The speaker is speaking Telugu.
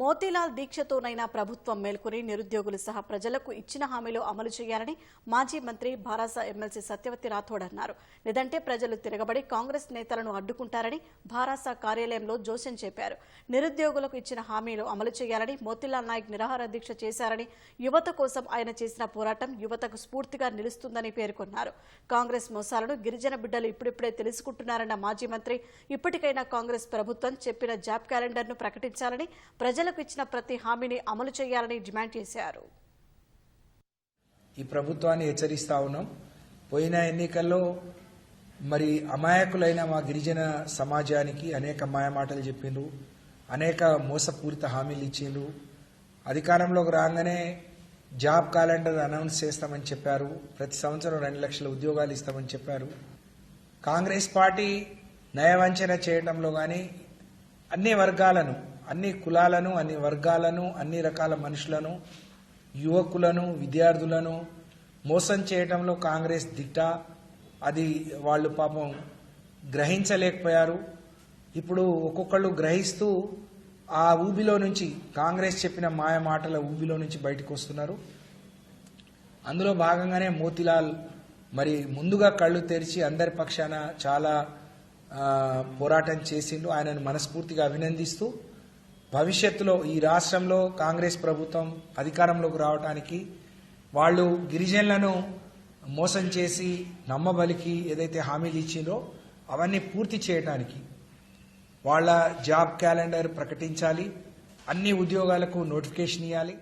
మోతీలాల్ దీక్షతోనైనా ప్రభుత్వం మేల్కొని నిరుద్యోగులు సహా ప్రజలకు ఇచ్చిన హామీలు అమలు చేయాలని మాజీ మంత్రి భారాస ఎమ్మెల్సీ సత్యవతి రాథోడ్ అన్నారు. లేదంటే ప్రజలు తిరగబడి కాంగ్రెస్ నేతలను అడ్డుకుంటారని భారాస కార్యాలయంలో జోస్యం చెప్పారు. నిరుద్యోగులకు ఇచ్చిన హామీలు అమలు చేయాలని మోతీలాల్ నాయక్ నిరాహార దీక్ష చేశారని, యువత కోసం ఆయన చేసిన పోరాటం యువతకు స్ఫూర్తిగా నిలుస్తుందని పేర్కొన్నారు. కాంగ్రెస్ మోసాలను గిరిజన బిడ్డలు ఇప్పుడిప్పుడే తెలుసుకుంటున్నారన్న మాజీ మంత్రి ఇప్పటికైనా కాంగ్రెస్ ప్రభుత్వం చెప్పిన జాబ్ క్యాలెండర్ను ప్రకటించాలని, ప్రజలకు ఇచ్చిన ప్రతి హామీని అమలు చేయాలని డిమాండ్ చేశారు. ఈ ప్రభుత్వాన్ని హెచ్చరిస్తా ఉన్నాం. పోయిన ఎన్నికల్లో మరి అమాయకులైన మా గిరిజన సమాజానికి అనేక మాయమాటలు చెప్పిండ్రు, అనేక మోసపూరిత హామీలు ఇచ్చిండ్రు. అధికారంలోకి రాగానే జాబ్ క్యాలెండర్ అనౌన్స్ చేస్తామని చెప్పారు. ప్రతి సంవత్సరం 2 లక్షల ఉద్యోగాలు ఇస్తామని చెప్పారు. కాంగ్రెస్ పార్టీ నయవంచన చేయడంలో కానీ అన్ని వర్గాలను, అన్ని కులాలను, అన్ని వర్గాలను, అన్ని రకాల మనుషులను, యువకులను, విద్యార్థులను మోసం చేయడంలో కాంగ్రెస్ దిట్ట. అది వాళ్ళు పాపం గ్రహించలేకపోయారు. ఇప్పుడు ఒక్కొక్కళ్ళు గ్రహిస్తూ ఆ ఊబిలో నుంచి, కాంగ్రెస్ చెప్పిన మాయ మాటల ఊబిలో నుంచి బయటకు వస్తున్నారు. అందులో భాగంగానే మోతీలాల్ మరి ముందుగా కళ్ళు తెరిచి అందరి పక్షాన చాలా పోరాటం చేసిండు. ఆయనను మనస్ఫూర్తిగా అభినందిస్తూ భవిష్యత్తులో ఈ రాష్ట్రంలో కాంగ్రెస్ ప్రభుత్వం అధికారంలోకి రావడానికి వాళ్ళు గిరిజనులను మోసం చేసి నమ్మబలికి ఏదైతే హామీలు ఇచ్చిందో అవన్నీ పూర్తి చేయడానికి వాళ్ళ జాబ్ క్యాలెండర్ ప్రకటించాలి, అన్ని ఉద్యోగాలకు నోటిఫికేషన్ ఇవ్వాలి.